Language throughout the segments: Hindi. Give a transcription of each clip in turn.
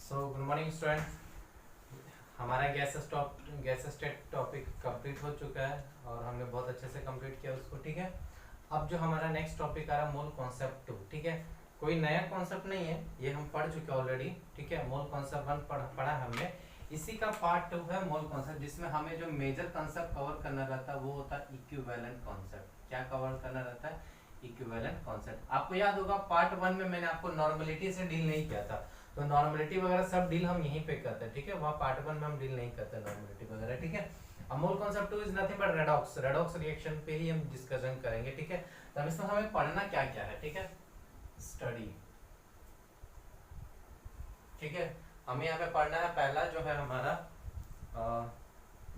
Good morning student. हमारा गैस स्टेट टॉपिक कंप्लीट हो चुका है और हमने बहुत अच्छे से कंप्लीट किया उसको। ठीक है, अब जो हमारा नेक्स्ट टॉपिक आ रहा है मोल कॉन्सेप्ट 2। ठीक है, कोई नया कॉन्सेप्ट नहीं है, ये हम पढ़ चुके हैं ऑलरेडी। ठीक है, मोल कॉन्सेप्ट 1 पढ़ा हमने, इसी का पार्ट 2 है मोल कॉन्सेप्ट, जिसमें हमें जो मेजर कॉन्सेप्ट कवर करना रहता है वो होता है इक्विवेलेंट कॉन्सेप्ट। क्या कवर करना रहता है? Equivalent concept. आपको याद होगा पार्ट 1 में मैंने आपको नॉर्मलिटी से डील नहीं किया था, तो नॉर्मलिटी वगैरह सब डील हम यहीं पे करते हैं। ठीक है, वहाँ पार्ट 1 में हम डील नहीं करते नॉर्मलिटी वगैरह। ठीक है, अब mole concept 2 is nothing but redox reaction पे ही हम डिस्कशन करेंगे। ठीक है, तो अब इसमें हमें पढ़ना क्या क्या है? ठीक है, स्टडी। ठीक है, हमें यहाँ पे पढ़ना है पहला जो है हमारा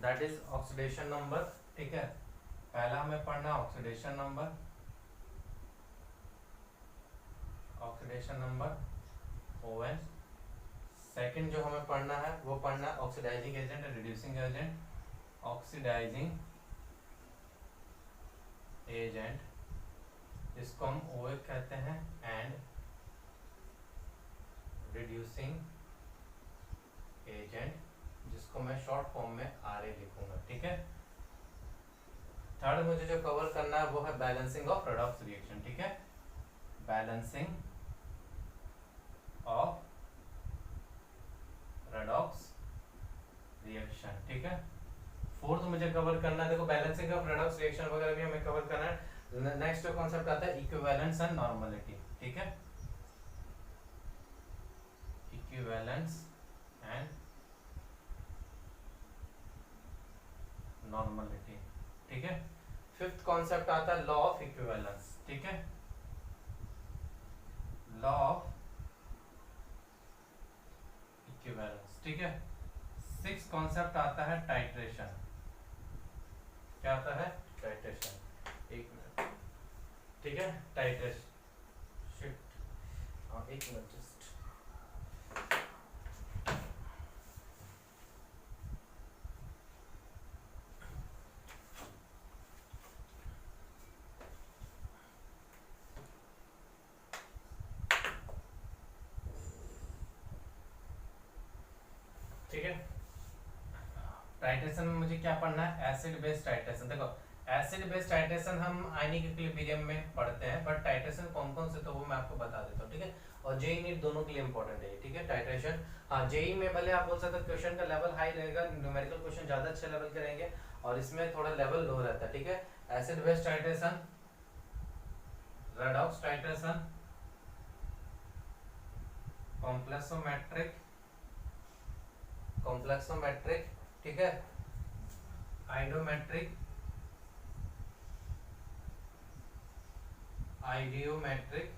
दैट इज ऑक्सीडेशन नंबर। ठीक है, पहला हमें पढ़ना ऑक्सीडेशन नंबर, ON। सेकंड जो हमें पढ़ना है वो पढ़ना oxidising agent, reducing agent, oxidising agent, इसको हम OA कहते हैं, एंड रिड्यूसिंग एजेंट, जिसको मैं शॉर्ट फॉर्म में RA लिखूंगा। ठीक है, थर्ड मुझे जो कवर करना है वो है बैलेंसिंग ऑफ रेडॉक्स रिएक्शन। ठीक है, बैलेंसिंग ऑफ रेडॉक्स रिएक्शन। ठीक है, फोर्थ मुझे कवर करना है, देखो बैलेंसिंग ऑफ रेडॉक्स रिएक्शन वगैरह भी हमें कवर करना है। नेक्स्ट जो कॉन्सेप्ट आता है इक्विवेलेंस एंड नॉर्मलिटी। ठीक है, इक्विवेलेंस एंड नॉर्मलिटी। ठीक है, फिफ्थ कॉन्सेप्ट आता है लॉ ऑफ इक्विवेलेंस। ठीक है, लॉ ऑफ इक्विवेलेंस। ठीक है, सिक्स कॉन्सेप्ट आता है टाइट्रेशन। क्या आता है? टाइट्रेशन। एक मिनट, ठीक है, टाइट्रेशन शिफ्ट, हाँ एक मिनट जस्ट। ठीक है, टाइट्रेशन में मुझे क्या पढ़ना है? Acid base titration. देखो एसिड बेस टाइट्रेशन हम आयनिक इक्विलिब्रियम में पढ़ते हैं, बट टाइट्रेशन कौन कौन से तो वो मैं आपको बता देता हूँ। ठीक है, और जेई नीट दोनों के लिए इंपॉर्टेंट है। ठीक है, टाइट्रेशन। हाँ, जेई में भले आप बोल सकते हो क्वेश्चन का लेवल हाई रहेगा, न्यूमेरिकल क्वेश्चन ज्यादा अच्छे लेवल के रहेंगे, और इसमें थोड़ा लेवल लो रहता है। ठीक है, acid base titration, redox titration, complexometric, ठीक है, आइडोमेट्रिक, आइडियोमेट्रिक।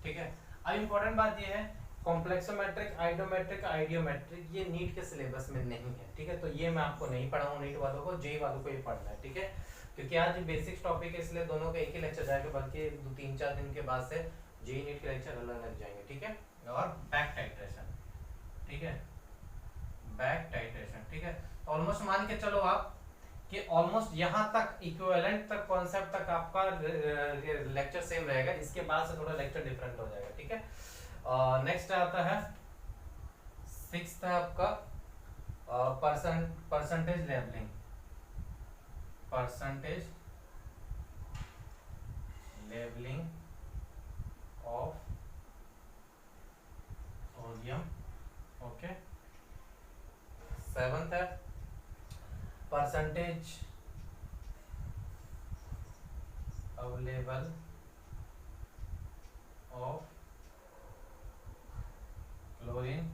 ठीक है, अब इंपॉर्टेंट बात ये है कॉम्प्लेक्सोमेट्रिक, आइडोमेट्रिक, आइडियोमेट्रिक, ये नीट के सिलेबस में नहीं है। ठीक है, तो ये मैं आपको नहीं पढ़ाऊंगा, नीट वालों को, जेई वालों को ये पढ़ना है। ठीक है, क्योंकि आज बेसिक्स टॉपिक है, इसलिए दोनों का एक ही लेक्चर जाएगा, बल्कि 2-3-4 दिन के बाद से जेई नीट के लेक्चर अलग अलग जाएंगे। ठीक है, और बैक टाइट्रेशन। ठीक है, बैक टाइट्रेशन। ठीक है, ऑलमोस्ट मान के चलो आप कि ऑलमोस्ट यहाँ तक इक्विवेलेंट तक कॉन्सेप्ट तक आपका लेक्चर सेम रहेगा, इसके बाद से थोड़ा लेक्चर डिफरेंट हो जाएगा। ठीक है, नेक्स्ट आता है सिक्स्थ है आपका percentage levelling, of sodium. Okay, seventh है percentage available of chlorine.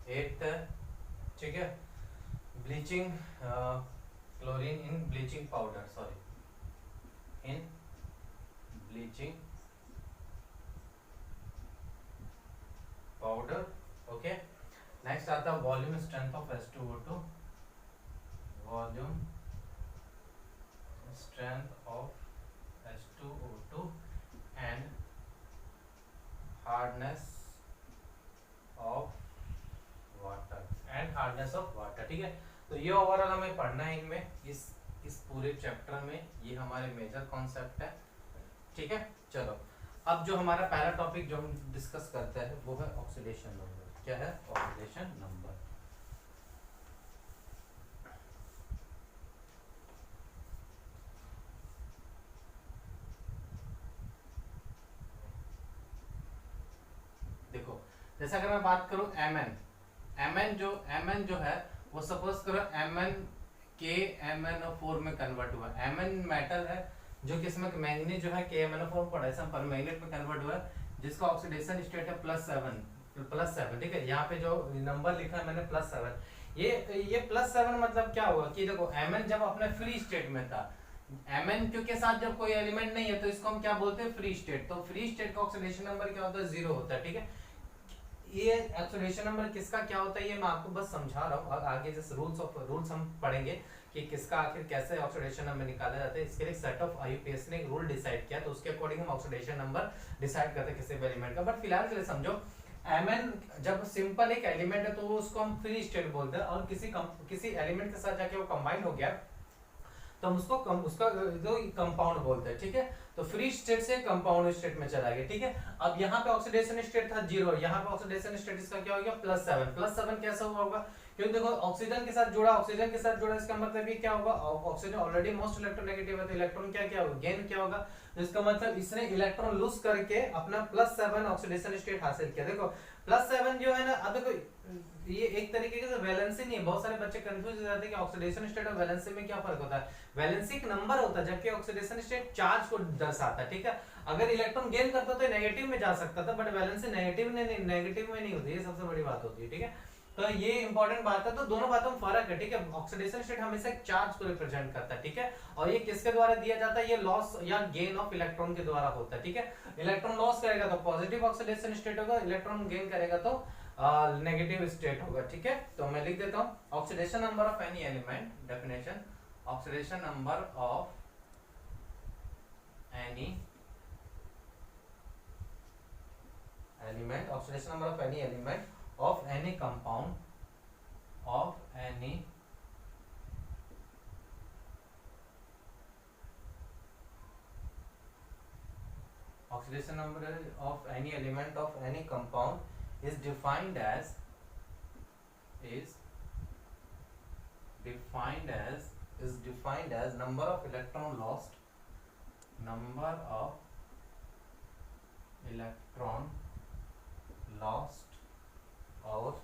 Eighth है, ठीक है, bleaching chlorine in bleaching powder, sorry in bleaching powder. Okay, next आता है volume strength of H2O2, volume strength of H2O2 and hardness of water. ठीक है, तो ये ओवरऑल हमें पढ़ना है इनमें, इस पूरे चैप्टर में, ये हमारे मेजर कॉन्सेप्ट है। ठीक है, चलो अब जो हमारा पहला टॉपिक जो हम डिस्कस करते हैं वो है ऑक्सीडेशन नंबर। क्या है? Oxidation number. देखो जैसे अगर मैं बात करूं एम एन जो है वो सपोज करो एम एन के एम एन ओ फोर में कन्वर्ट हुआ। एम एन मेटल है जो कि इसमें मैंगनीज जो है के एम एन ओ फोर पढ़ा है पर मैग्नेट में कन्वर्ट हुआ है, जिसका ऑक्सीडेशन स्टेट है +7। ठीक है, यहाँ पे जो नंबर लिखा है मैंने +7, ये +7 मतलब क्या हुआ कि देखो एम एन जब अपने फ्री स्टेट में था, एम एन क्यू के साथ जब कोई एलिमेंट नहीं है तो इसको हम क्या बोलते हैं? Free state. तो फ्री स्टेट का ऑक्सीडेशन नंबर क्या होता है? 0 होता है। ठीक है, ये ऑक्सीडेशन नंबर किसका क्या होता है ये मैं आपको बस समझा रहा हूँ, और आगे जैसे रूल्स हम पढ़ेंगे कि किसका आखिर कैसे ऑक्सीडेशन नंबर निकाला जाता है। इसके लिए सेट ऑफ आईयूपीएसी ने एक रूल डिसाइड किया, तो उसके अकॉर्डिंग हम ऑक्सीडेशन नंबर डिसाइड करते हैं किसी भी एलिमेंट का। बट फिलहाल के लिए समझो एमएन जब सिंपल एक एलिमेंट है तो उसको हम फ्री स्टेट बोलते हैं, और किसी एलिमेंट के साथ जाके वो कंबाइन हो गया तो हम उसका जो कंपाउंड बोलते हैं। ठीक है, तो फ्री स्टेट से कंपाउंड स्टेट में चला गया। ठीक है, अब यहाँ पे ऑक्सीडेशन स्टेट था 0, यहाँ पे ऑक्सीडेशन स्टेट इसका क्या हो गया? +7 कैसा हुआ होगा? क्योंकि देखो ऑक्सीजन के साथ जुड़ा, इसका मतलब ये क्या होगा? ऑक्सीजन ऑलरेडी मोस्ट इलेक्ट्रोनेगेटिव है, तो इलेक्ट्रॉन क्या होगा? गेन क्या होगा? तो इसका मतलब इसने इलेक्ट्रॉन लूज करके अपना +7 ऑक्सीडेशन स्टेट हासिल किया। देखो +7 जो है ना, अब देखो ये एक तरीके से वैलेंसी नहीं है। बहुत सारे बच्चे कंफ्यूज हो जाते हैं कि ऑक्सीडेशन स्टेट और वैलेंसी में क्या फर्क होता है। वैलेंसी एक नंबर होता है जबकि ऑक्सीडेशन स्टेट चार्ज को दर्शाता है। ठीक है, अगर इलेक्ट्रॉन गेन करता तो नेगेटिव में जा सकता था, बट वैलेंसी नेगेटिव में नहीं होती। ये सबसे बड़ी बात होती है। ठीक है, तो ये इंपॉर्टेंट बात है। तो दोनों बातों में फर्क है। ठीक है, ऑक्सीडेशन स्टेट हमेशा एक चार्ज को रिप्रेजेंट करता है। ठीक है, और ये किसके द्वारा दिया जाता है? ये लॉस या गेन ऑफ इलेक्ट्रॉन के द्वारा होता है। ठीक है, इलेक्ट्रॉन लॉस करेगा तो पॉजिटिव ऑक्सीडेशन स्टेट होगा, इलेक्ट्रॉन गेन करेगा तो नेगेटिव स्टेट होगा। ठीक है, तो मैं लिख देता हूं oxidation number of any element. Definition, oxidation number of any element, oxidation number of any element of any compound oxidation number of any element of any compound is defined as number of electron lost or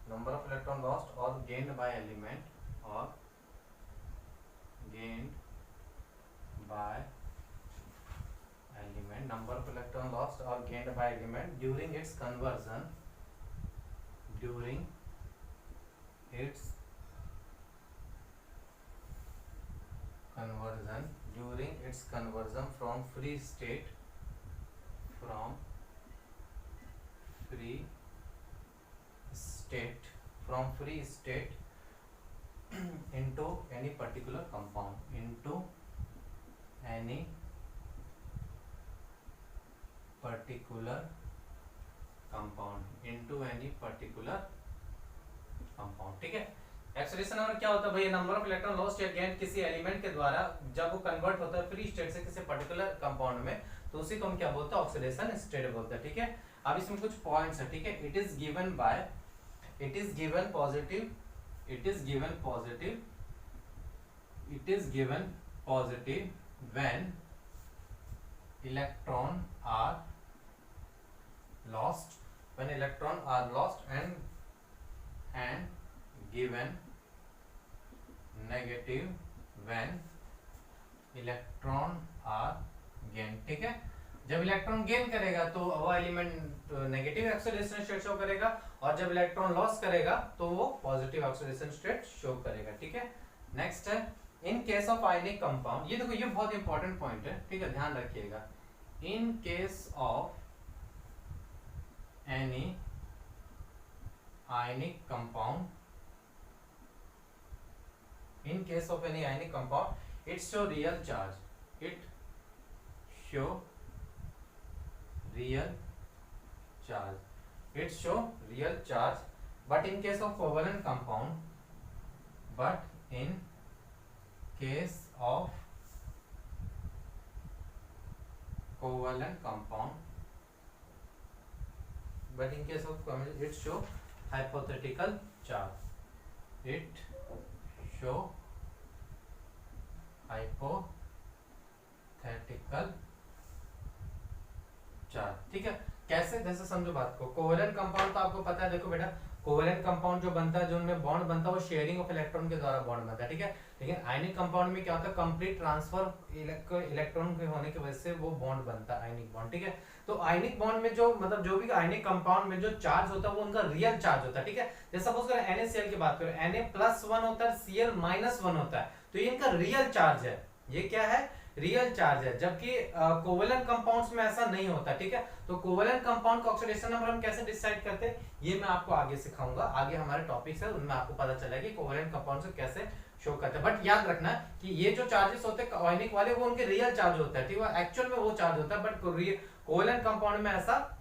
number of electron lost or gained by element number of electron lost or gained by element during its conversion from free state into any particular compound ठीक है, एक्सीलरेशन नंबर क्या होता है भाई? नंबर ऑफ इलेक्ट्रॉन लॉस्ट या गेन किसी एलिमेंट के द्वारा जब वो कन्वर्ट होता है फ्री स्टेट से किसी पर्टिकुलर कंपाउंड में, तो उसी को हम क्या बोलते हैं? ऑक्सीडेशन स्टेट बोलते हैं। ठीक है, अब इसमें कुछ पॉइंट्स है। ठीक है, it is given positive when electron are lost and given negative when electron are gained। ठीक है, जब इलेक्ट्रॉन गेन करेगा तो वो element negative oxidation state show करेगा, और जब इलेक्ट्रॉन लॉस करेगा तो वो पॉजिटिव ऑक्सीडेशन स्टेट शो करेगा। ठीक है, नेक्स्ट है in case of ionic compound. ये देखो ये बहुत इंपॉर्टेंट पॉइंट है। ठीक है, ध्यान रखिएगा। In case of any ionic compound it show real charge but in case of covalent compound covalent compound, but in case of it show hypothetical charge, it show hypothetical charge। ठीक है, कैसे, जैसे समझो बात को, कोवेलेंट कंपाउंड तो आपको पता है, देखो बेटा कोवेलेंट कंपाउंड जो बनता है, जो उनमें बॉन्ड बनता है वो शेयरिंग ऑफ इलेक्ट्रॉन के द्वारा बॉन्ड बनता है, ठीक है। लेकिन आयनिक कंपाउंड में क्या होता है, कंप्लीट ट्रांसफर इलेक्ट्रॉन के होने की वजह से वो बॉन्ड बनता है, आयनिक बॉन्ड, ठीक है। तो आयनिक बॉन्ड में जो मतलब जो भी आयनिक कंपाउंड में जो चार्ज होता है वो उनका रियल चार्ज होता है, ठीक है। जैसे सपोज करें NaCl की बात करें, Na+1 होता है, Cl-1 होता है, तो ये इनका रियल चार्ज है, ये क्या है, रियल चार्ज है। जबकि कोवेलेंट कंपाउंड्स में ऐसा नहीं होता, ठीक है। तो कोवेलेंट कंपाउंड का ऑक्सीडेशन नंबर हम कैसे डिसाइड करते हैं, ये मैं आपको आगे सिखाऊंगा, आगे हमारे टॉपिक्स है उनमें आपको पता चलेगा कि कोवेलेंट कंपाउंड से कैसे शो करते हैं। बट याद रखना कि ये जो चार्जेस होते हैं आयनिक वाले वो उनके रियल चार्ज होता है, ठीक है, एक्चुअल में वो चार्ज होता है, बट कोवेलेंट कंपाउंड में ऐसा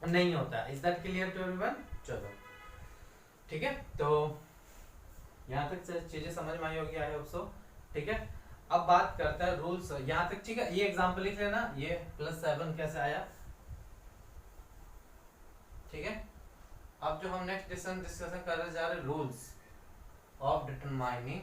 नहीं होता। Is that clear to everyone? चलो ठीक है, तो यहाँ तक चीजें समझ में आई होगी, आई होप सो, ठीक है। अब बात करते हैं रूल्स, यहाँ तक ठीक है। ये एग्जांपल लिख लेना, ये +7 कैसे आया, ठीक है। अब जो हम नेक्स्ट डिस्कशन करने जा रहे हैं, rules of determining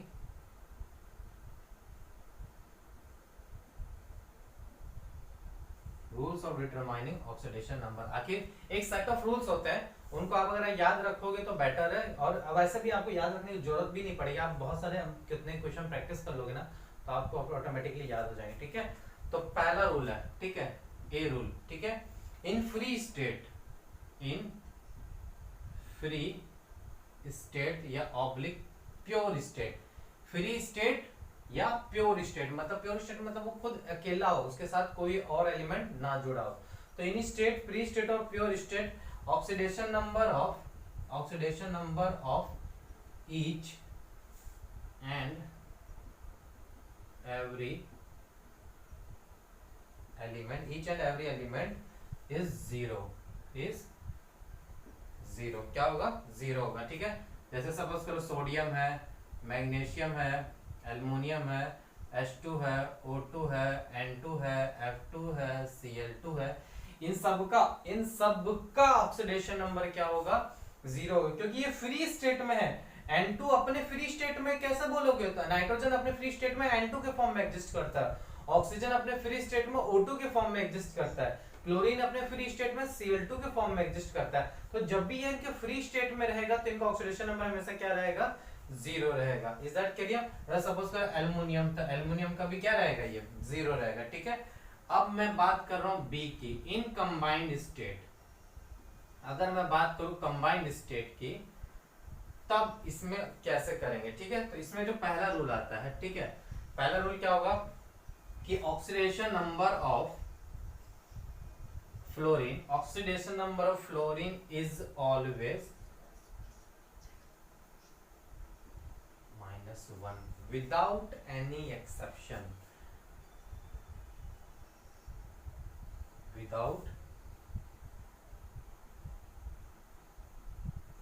oxidation number. आखिर एक सेट ऑफ रूल्स होते हैं, उनको आप अगर याद रखोगे तो बेटर है, और वैसे भी आपको याद रखने की जरूरत भी नहीं पड़ेगी, आप बहुत सारे कितने क्वेश्चन प्रैक्टिस कर लोगे ना तो आपको ऑटोमेटिकली याद हो जाएंगे, ठीक है। तो पहला रूल है, ठीक है, ए रूल, ठीक है। इन फ्री स्टेट या oblique pure state, free state या प्योर स्टेट, मतलब प्योर स्टेट मतलब वो खुद अकेला हो, उसके साथ कोई और एलिमेंट ना जुड़ा हो। तो इन स्टेट, फ्री स्टेट और pure state, oxidation number of each and every element is zero, क्या होगा, 0 होगा, ठीक है। जैसे सपोज करो सोडियम है, मैग्नीशियम है, एल्युमिनियम है, H2 है, O2 है, N2 है, F2 है, Cl2 है, इन सब का ऑक्सीडेशन नंबर क्या होगा, 0 होगा, क्योंकि ये फ्री स्टेट में है। N2 अपने फ्री स्टेट में कैसे बोलोगे, नाइट्रोजन अपने फ्री स्टेट में N2 के फॉर्म में एग्जिस्ट करता है, ऑक्सीजन अपने फ्री स्टेट में O2 के फॉर्म में एग्जिस्ट करता है, क्लोरीन अपने फ्री स्टेट में Cl2 के फॉर्म में एग्जिस्ट करता है। तो जब भी ये इनके फ्री स्टेट में रहेगा तो इनका ऑक्सीडेशन नंबर हमेशा क्या रहेगा, 0 रहेगा। Is that clear? सपोज कर एल्युमिनियम, तो एल्युमिनियम का भी क्या रहेगा, ये 0 रहेगा, ठीक है। अब मैं बात कर रहा हूं बी की, इन कंबाइंड स्टेट। अगर मैं बात करूं कंबाइंड स्टेट की, तब इसमें कैसे करेंगे, ठीक है। तो इसमें जो पहला रूल आता है, ठीक है, पहला रूल क्या होगा कि oxidation number of fluorine is always -1 without any exception, without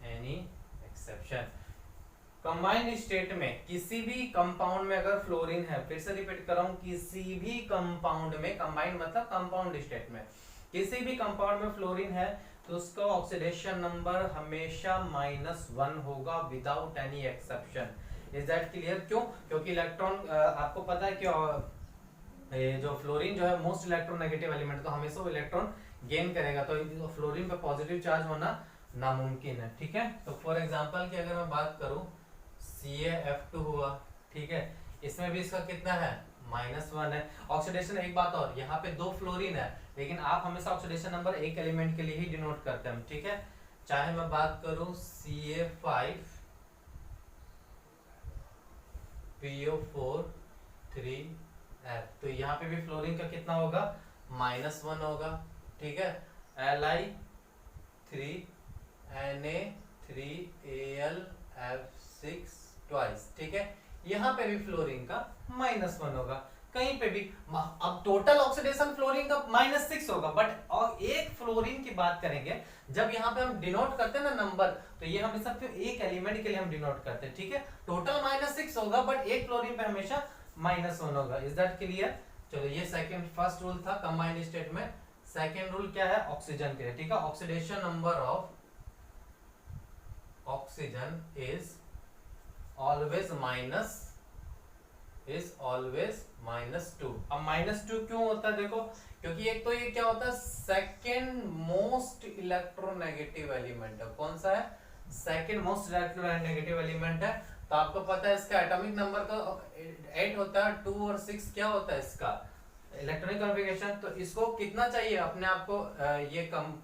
any exception. Combined state में किसी भी कंपाउंड में अगर फ्लोरीन है, फिर से रिपीट कर रहा हूं, किसी भी कंपाउंड में, कंबाइंड मतलब कंपाउंड स्टेट में किसी भी कंपाउंड में फ्लोरीन है तो उसका ऑक्सीडेशन नंबर हमेशा -1 होगा without any exception. Is that clear? क्यों? क्योंकि इलेक्ट्रॉन, आपको पता है कि जो फ्लोरीन जो है मोस्ट इलेक्ट्रोनेगेटिव एलिमेंट, तो हमेशा वो इलेक्ट्रॉन गेन करेगा, तो फ्लोरीन पे पॉजिटिव चार्ज होना नामुमकिन है, ठीक है। तो फॉर एग्जांपल की अगर मैं बात करूं, CaF2 हुआ, ठीक है, इसमें भी इसका कितना है, -1 है। ऑक्सीडेशन, एक बात और, यहाँ पे 2 फ्लोरीन है, लेकिन आप हमेशा ऑक्सीडेशन नंबर एक एलिमेंट के लिए ही डिनोट करते हैं, ठीक है। चाहे मैं बात करूं Ca5PO4 3F, तो यहाँ पे भी फ्लोरीन का कितना होगा, -1 होगा, ठीक है। Li3Na3Al F6 ट्वाइस, ठीक है, यहाँ पे भी फ्लोरीन का -1 होगा, कहीं पे भी। अब टोटल ऑक्सीडेशन फ्लोरीन का -6 होगा, बट और एक फ्लोरीन की बात करेंगे, जब यहाँ पे हम डिनोट करते हैं ना नंबर, तो ये हमेशा फिर एक एलिमेंट के लिए हम डिनोट करते हैं, ठीक है। टोटल -6 होगा, बट एक फ्लोरीन पे हमेशा -1 होगा। Is that clear? चलो ये सेकंड, फर्स्ट रूल था कंबाइंड स्टेट में, सेकंड रूल क्या है ऑक्सीजन के लिए, ठीक है। Oxidation number of oxygen is always -2। अब -2 क्यों होता है देखो, क्योंकि एक तो ये क्या होता है सेकंड मोस्ट इलेक्ट्रोनेगेटिव एलिमेंट है। कौन सा है? सेकंड मोस्ट इलेक्ट्रोनेगेटिव एलिमेंट है। तो आपको पता है इसका एटॉमिक नंबर तो 8 होता है, 2 और 6 क्या होता है इसका इलेक्ट्रॉनिक कॉन्फ़िगरेशन। तो इसको कितना चाहिए अपने आप को ये कम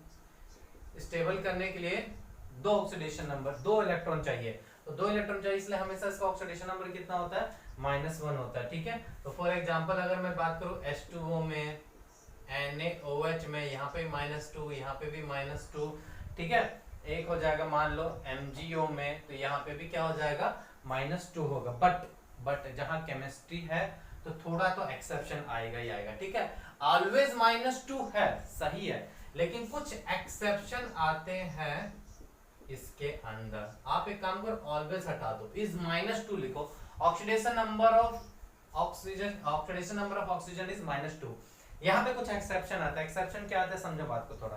स्टेबल करने के लिए? 2 ऑक्सीडेशन नंबर, 2 इलेक्ट्रॉन चाहिए। तो 2 इलेक्ट्रॉन चाहिए, इसलिए हमेशा इसका ऑक्सीडेशन नंबर कितना होता है? -1 होता है, ठीक है। तो फॉर एग्जांपल अगर मैं बात करूं H2O में, NaOH में, यहाँ पे -2, यहाँ पे भी -2, ठीक है। एक हो जाएगा मान लो MgO में, तो यहाँ पे भी क्या हो जाएगा? -2 होगा। बट जहाँ केमिस्ट्री है तो थोड़ा तो एक्सेप्शन आएगा ही आएगा, ठीक है। ऑलवेज -2 है, सही है, लेकिन कुछ एक्सेप्शन आते हैं इसके अंदर। आप एक काम करो, ऑलवेज हटा दो, इज -2 लिखो। Oxidation number of oxygen is -2। यहाँ पे कुछ एक्सेप्शन आता है। एक्सेप्शन क्या आता है समझो बात को थोड़ा,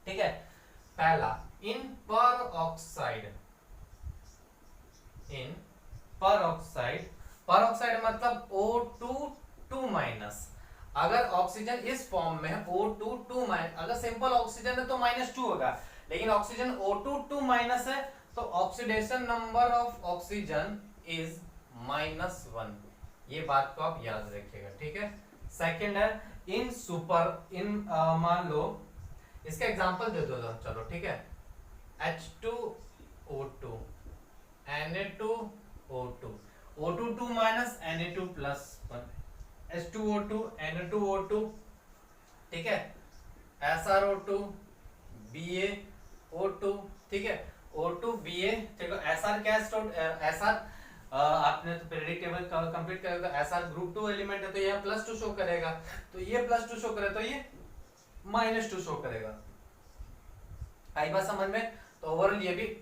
ठीक है। पहला, इन पर ऑक्साइड मतलब O2 -। अगर ऑक्सीजन इस फॉर्म में है O2 अगर सिंपल ऑक्सीजन है तो -2 होगा, लेकिन ऑक्सीजन O2 है तो oxidation number of oxygen is -1। ये बात को आप याद रखिएगा, ठीक है। सेकंड है मान लो इसका एग्जांपल दे दो चलो, ठीक है। H2O2 Na2O2 O2 Na2+1 H2O2 Na2O2, ठीक है। SrO2 BaO2, ठीक है। O2 Ba, देखो Sr क्या है? Sr आपने तो पीरियोडिक टेबल कंप्लीट करेगा तो Sr ग्रुप 2 एलिमेंट है, तो ये +2 शो करेगा, तो ये +2 शो करे तो ये -2 शो करेगा। आई बात समझ में? तो ओवरऑल ये भी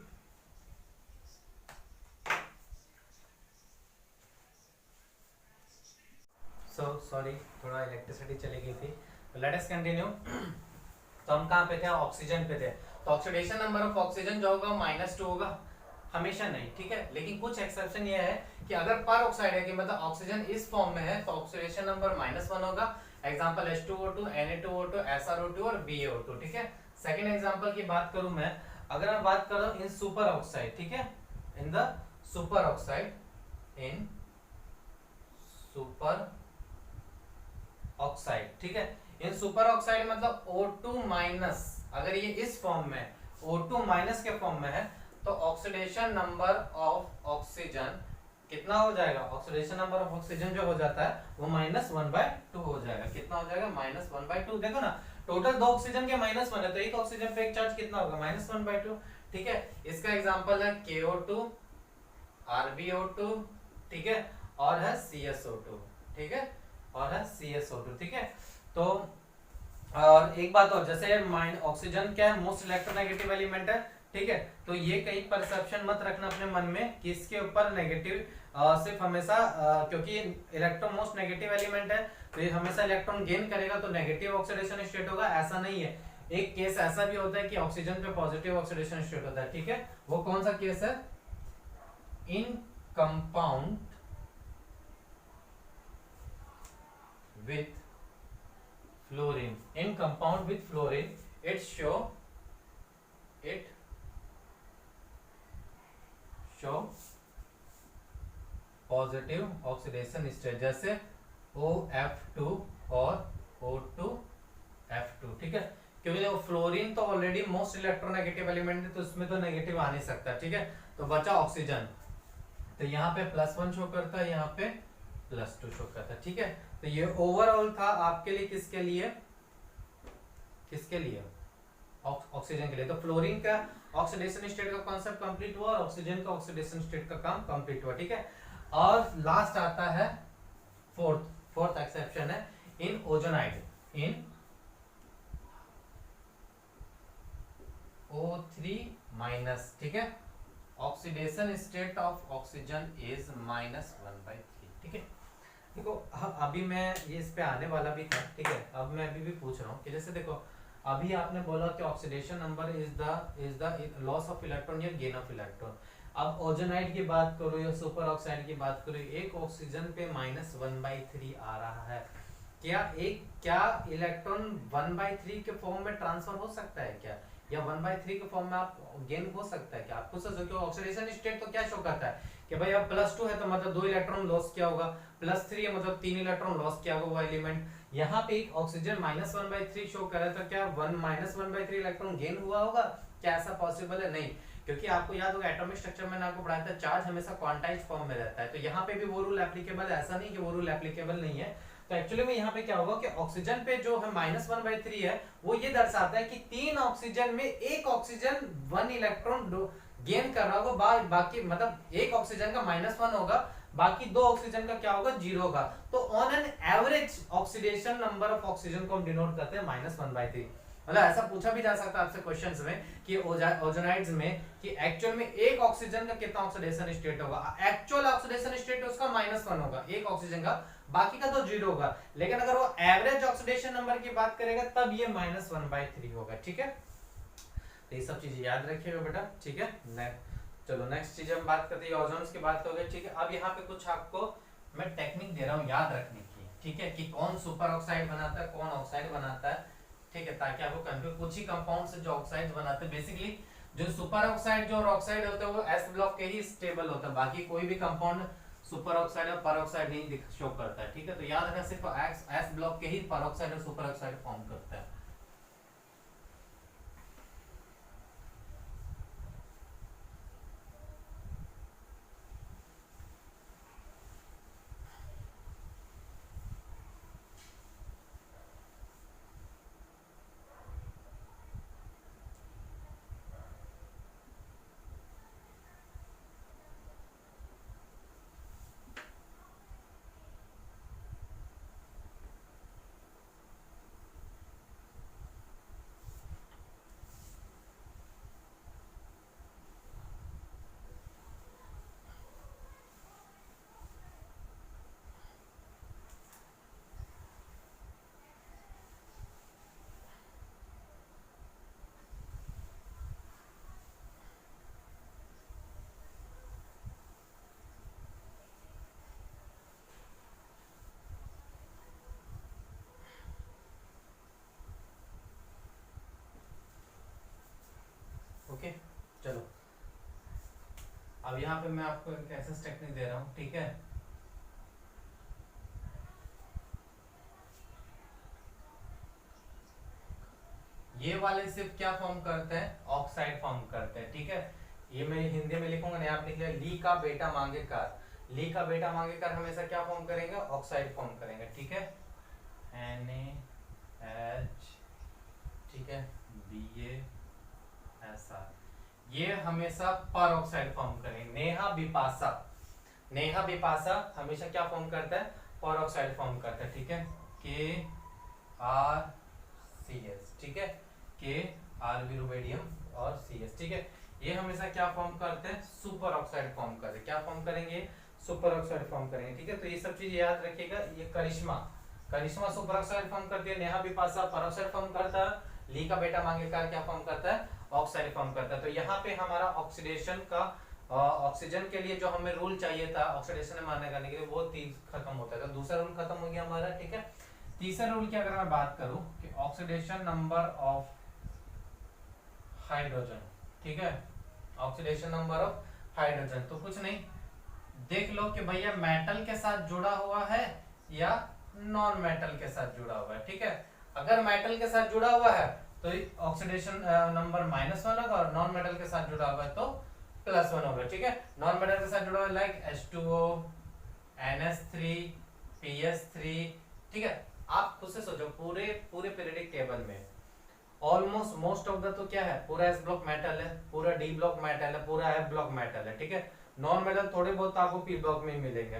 सॉरी थोड़ा इलेक्ट्रिसिटी चली गई थी। Let us continue. तो हम कहाँ पे थे? ऑक्सीजन पे थे। तो ऑक्सीडेशन नंबर ऑफ ऑक्सीजन जो होगा -2 होगा, हमेशा नहीं, ठीक है। लेकिन कुछ एक्सेप्शन ये है कि अगर पर ऑक्साइड है कि मतलब ऑक्सीजन इस फॉर्म में है तो ऑक्सीडेशन नंबर -1 होगा। एग्जांपल H2O2 Na2O2 SrO2 और BaO2, ठीक है। सेकंड एग्जांपल की बात करूं मैं, अगर मैं बात करूं इन सुपर ऑक्साइड, ठीक है, in the super oxide, in super oxide, ठीक है। इन सुपर ऑक्साइड मतलब O2-, अगर ये इस फॉर्म में O2- के फॉर्म में है तो ऑक्सीडेशन नंबर ऑफ ऑक्सीजन कितना हो जाएगा? ऑक्सीडेशन नंबर ऑफ ऑक्सीजन जो हो जाता है वो -1/2 हो जाएगा। कितना हो जाएगा? -1/2। देखो ना, टोटल 2 ऑक्सीजन के -1 है, तो एक ऑक्सीजन पे एक चार्ज कितना होगा? -1/2, ठीक है। इसका एग्जांपल है KO2 RbO2, ठीक है, और है CSO2, ठीक है, और है CSO2, ठीक है। तो और एक बात और, जैसे ऑक्सीजन क्या है? मोस्ट इलेक्ट्रोनेगेटिव एलिमेंट है, ठीक है। तो ये कई परसेप्शन मत रखना अपने मन में कि इसके ऊपर नेगेटिव सिर्फ हमेशा क्योंकि इलेक्ट्रॉन मोस्ट नेगेटिव एलिमेंट है तो ये हमेशा इलेक्ट्रॉन गेन करेगा तो नेगेटिव ऑक्सीडेशन स्टेट होगा, ऐसा नहीं है। एक केस ऐसा भी होता है कि ऑक्सीजन पे पॉजिटिव ऑक्सीडेशन स्टेट होता है, ठीक है। वो कौन सा केस है? In compound with fluorine, in compound with fluorine it show positive oxidation state, जैसे OF2 और O2F2, ठीक है। क्योंकि देखो फ्लोरीन तो ऑलरेडी मोस्ट इलेक्ट्रोनेगेटिव एलिमेंट है तो उसमें तो नेगेटिव आ नहीं सकता, ठीक है। तो बचा ऑक्सीजन, तो यहाँ पे +1 शो करता है, यहाँ पे +2 शो करता है, ठीक है। तो ये ओवरऑल था आपके लिए, किसके लिए? ऑक्सीजन के लिए। तो फ्लोरीन का ऑक्सीडेशन स्टेट का कॉन्सेप्ट कंप्लीट हुआ और ऑक्सीजन का ऑक्सीडेशन स्टेट का काम कंप्लीट हुआ, ठीक है। और लास्ट आता है फोर्थ एक्सेप्शन है इन ओजोनाइड, इन O3-, ठीक है। Oxidation state of oxygen is -1/3, ठीक है। देखो अभी मैं ये इस पे आने वाला भी था, ठीक है। अब मैं अभी भी पूछ रहा हूँ कि जैसे देखो अभी आपने बोला कि oxidation number is the loss of electron या गेन ऑफ इलेक्ट्रॉन। अब ओजोनाइड की बात करो या सुपर ऑक्साइड की बात करो, एक ऑक्सीजन पे -1/3 आ रहा है। क्या इलेक्ट्रॉन 1/3 के फॉर्म में ट्रांसफर हो सकता है क्या, या 1/3 के फॉर्म में आप गेन हो सकता है क्या? आपको सोचो कि ऑक्सीडेशन स्टेट तो क्या शो करता है कि भाई अब +2 है तो मतलब 2 इलेक्ट्रॉन लॉस किया होगा, +3 है मतलब 3 इलेक्ट्रॉन लॉस किया होगा वो एलिमेंट। यहाँ पे एक ऑक्सीजन -1/3 शो कर रहा है, तो क्या -1/3 इलेक्ट्रॉन गेन हुआ होगा? क्या ऐसा पॉसिबल है? नहीं, क्योंकि आपको याद होगा एटॉमिक स्ट्रक्चर में आपको पढ़ाया था चार्ज हमेशा क्वांटाइज फॉर्म में रहता है, तो यहाँ पे भी वो रूल एप्लीकेबल है, ऐसा नहीं कि वो रूल एप्लीकेबल नहीं है। तो एक्चुअली में यहाँ पे क्या होगा कि ऑक्सीजन पे जो है -1/3 है वो ये दर्शाता है कि 3 ऑक्सीजन में एक ऑक्सीजन 1 इलेक्ट्रॉन गेन कर रहा होगा, बाकी मतलब एक ऑक्सीजन का -1 होगा, बाकी 2 ऑक्सीजन का क्या होगा, 0 होगा। तो on an average oxidation number of oxygen को हम डिनोट करते हैं -1/3। मतलब ऐसा पूछा भी जा सकता है आपसे क्वेश्चंस में कि ओजोनाइड्स में कि एक्चुअल में एक ऑक्सीजन का कितना ऑक्सीडेशन स्टेट होगा। एक्चुअल ऑक्सीडेशन स्टेट उसका -1 होगा एक ऑक्सीजन का, बाकी का तो 0 होगा। लेकिन अगर वो एवरेज ऑक्सीडेशन नंबर की बात करेगा तब ये -1/3 होगा, ठीक है। तो ये सब चीजें याद रखिएगा बेटा, ठीक है। चलो नेक्स्ट चीज हम बात करते हैं ओजोन्स की बात हो गई, ठीक है। अब यहाँ पे कुछ आपको मैं टेक्निक दे रहा हूँ याद रखने की, ठीक है, कि कौन सुपर ऑक्साइड बनाता है कौन ऑक्साइड बनाता है, ठीक है, ताकि आपको कंफ्यूज कुछ ही कंपाउंड से जो ऑक्साइड बनाते हैं बेसिकली जो सुपर ऑक्साइड जो ऑक्साइड होता है वो एस ब्लॉक के ही स्टेबल होता है, बाकी कोई भी कंपाउंड सुपर ऑक्साइड और पर ऑक्साइड नहीं शो करता है, ठीक है। तो याद रखना सिर्फ एस ब्लॉक के ही पर ऑक्साइड और सुपर ऑक्साइड फॉर्म करता है। ओके चलो, अब यहाँ पे मैं आपको एक ऐसा टेक्निक दे रहा हूँ, ठीक है। ये वाले सिर्फ क्या फॉर्म करते हैं, ऑक्साइड फॉर्म करते हैं, ठीक है। ये मैं हिंदी में लिखूंगा नहीं, आप लिख लिया ली का बेटा मांगे कार, ली का बेटा मांगे कार हमेशा क्या फॉर्म करेंगे, ऑक्साइड फॉर्म करेंगे, ठीक है। NaH, ठीक है, BaSR, ये हमेशा पर ऑक्साइड फॉर्म करेंगे। नेहा विपाशा, नेहा विपाशा हमेशा क्या फॉर्म करता है, पर ऑक्साइड फॉर्म करता है, ठीक है। KRCS, ठीक है, KRB रुबेडियम और CS, ठीक है। ये हमेशा क्या फॉर्म करते हैं, सुपर ऑक्साइड फॉर्म करते हैं। क्या फॉर्म करेंगे, सुपर ऑक्साइड फॉर्म करेंगे, ठीक है। तो ये सब चीज याद रखिएगा। ये करिश्मा, करिश्मा सुपर ऑक्साइड फॉर्म करती है, नेहा विपाशा पर ऑक्साइड फॉर्म करता है, ली का बेटा मांगेकार क्या फॉर्म करता है, ऑक्साइड फॉर्म करता है। तो यहाँ पे हमारा ऑक्सीडेशन का ऑक्सीजन के लिए जो हमें रूल चाहिए था ऑक्सीडेशन में मारने करने के लिए वो 3 खत्म होता है, तो दूसरा रूल खत्म हो गया हमारा, ठीक है। तीसरा रूल की अगर मैं बात करूं कि ऑक्सीडेशन नंबर ऑफ हाइड्रोजन, ठीक है, ऑक्सीडेशन नंबर ऑफ हाइड्रोजन, तो कुछ नहीं, देख लो कि भैया मेटल के साथ जुड़ा हुआ है या नॉन मेटल के साथ जुड़ा हुआ है, ठीक है। अगर मेटल के साथ जुड़ा हुआ है तो ऑक्सीडेशन नंबर -1 होगा, और नॉन मेटल के साथ जुड़ा हुआ है तो +1 होगा, ठीक है। नॉन मेटल के साथ जुड़ा हुआ है लाइक H2O, NH3, PS3, ठीक है। आप खुद से सोचो पूरे पीरियोडिक टेबल में ऑलमोस्ट मोस्ट ऑफ द तो क्या है, पूरा S ब्लॉक मेटल है, पूरा D ब्लॉक मेटल है, पूरा F ब्लॉक मेटल है, ठीक है। नॉन मेटल थोड़े बहुत आपको P ब्लॉक में ही मिलेंगे,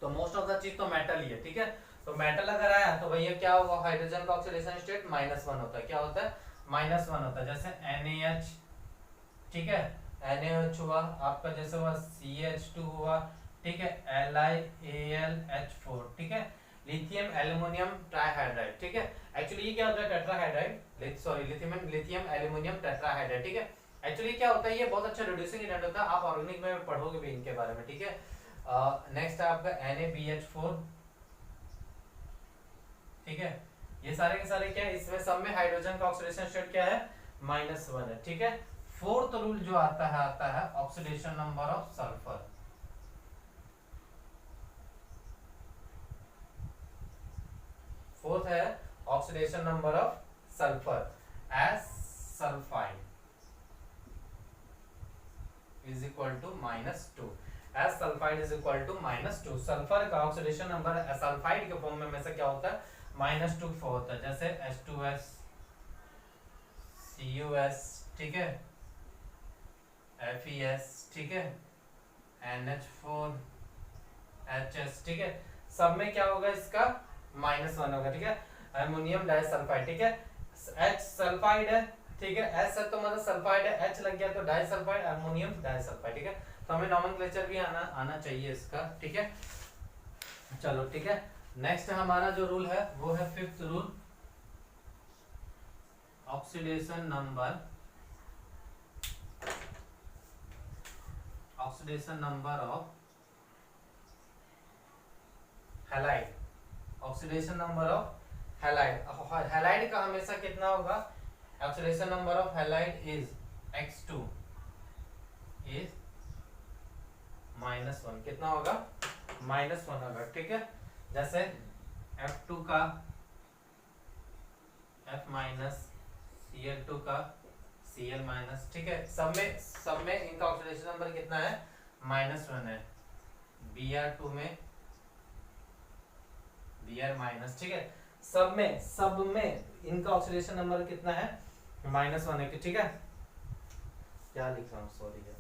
तो मोस्ट ऑफ द चीज तो मेटल ही है, ठीक है। तो मेटल अगर आया तो भैया क्या होगा, हाइड्रोजन का ऑक्सीडेशन स्टेट -1 होता है। क्या होता है, -1 होता है। जैसे NaH, ठीक है, NaH हुआ आपका, जैसे हुआ CH2 हुआ, ठीक है, LiAlH4, ठीक है, लिथियम एल्युमिनियम ट्राइहाइड्राइड, ठीक है। एक्चुअली ये क्या होता है, टेट्राहाइड्राइड, सॉरी लिथियम एल्युमिनियम टेट्राहाइड्राइड, ठीक है। एक्चुअली क्या होता है, ये बहुत अच्छा रिड्यूसिंग एजेंट होता है, आप ऑर्गेनिक में पढ़ोगे भी इनके बारे में, ठीक है। नेक्स्ट है आपका NaBH4, ठीक है। ये सारे के सारे क्या है, इसमें सब में हाइड्रोजन का ऑक्सीडेशन स्टेट क्या है, -1 है, ठीक है। फोर्थ रूल जो आता है oxidation number of sulphur. Fourth है oxidation number of sulphur as sulphide is equal to -2, as sulphide is equal to -2। Sulphur का ऑक्सीडेशन नंबर सल्फाइड के फॉर्म में हमेशा क्या होता है, -2 होता है, जैसे H2S, CuS, ठीक है, FeS, ठीक है, NH4, HS, ठीक है, सब में क्या होगा, इसका -1 होगा, ठीक है। अमोनियम डाइसल्फाइड, ठीक है, H सल्फाइड है, ठीक है, S है तो मतलब सल्फाइड है, H लग गया तो डाइसल्फाइड, अमोनियम डाइसल्फाइड, ठीक है। तो हमें नॉमेनक्लेचर भी आना चाहिए इसका, ठीक है। चलो ठीक है, नेक्स्ट हमारा जो रूल है वो है fifth rule, oxidation number of halide, oxidation number of halide. Halide का हमेशा कितना होगा, oxidation number of halide is X2 is -1, कितना होगा, -1 होगा, ठीक है। जैसे F2 का F-, Cl2 का Cl-, ठीक है, सब में इनका ऑक्सीडेशन नंबर कितना है, -1 है। Br2 में Br-, ठीक है, सब में इनका ऑक्सीडेशन नंबर कितना है, -1 है, ठीक है। क्या लिख रहा हूँ, सॉरी यार,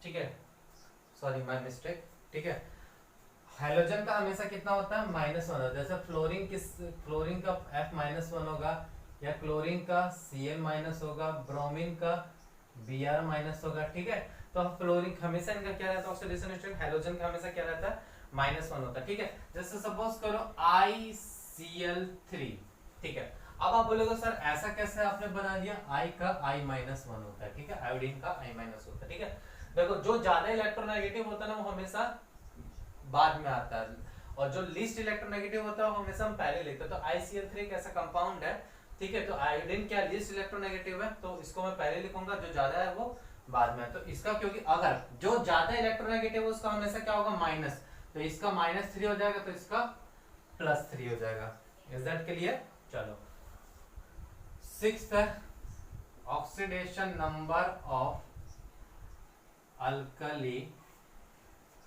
ठीक है, सॉरी माय मिस्टेक, ठीक है। हाइड्रोजन का हमेशा कितना होता है, -1 होता है, जैसे फ्लोरीन का F-1 होगा, या क्लोरीन का Cl- होगा, ब्रोमीन का Br- होगा, ठीक है। तो फ्लोरीन हमेशा इनका क्या रहता है ऑक्सीडेशन स्टेट, हाइड्रोजन का हमेशा क्या रहता है, -1 होता है, ठीक है। जैसे सपोज करो ICl3, ठीक है। अब आप बोलोगे सर ऐसा कैसे आपने बना दिया, I का I-1 होता है, ठीक है, आयोडीन का I- होता है, ठीक है। देखो जो ज्यादा इलेक्ट्रोनेगेटिव होता है ना वो हमेशा बाद में आता है, और जो लीस्ट इलेक्ट्रोनेगेटिव होता है वो हमेशा हम पहले लिखते हैं। तो ICl3 एक ऐसा कंपाउंड है, ठीक है, तो आयोडीन क्या लीस्ट इलेक्ट्रोनेगेटिव है, तो इसको मैं पहले लिखूंगा, जो ज्यादा है वो बाद में है। तो इसका क्योंकि अगर जो ज्यादा इलेक्ट्रोनेगेटिव है उसका हमेशा क्या होगा, माइनस, तो इसका -3 हो जाएगा, तो इसका +3 हो जाएगा। Is that clear? चलो सिक्स्थ है oxidation number of alkali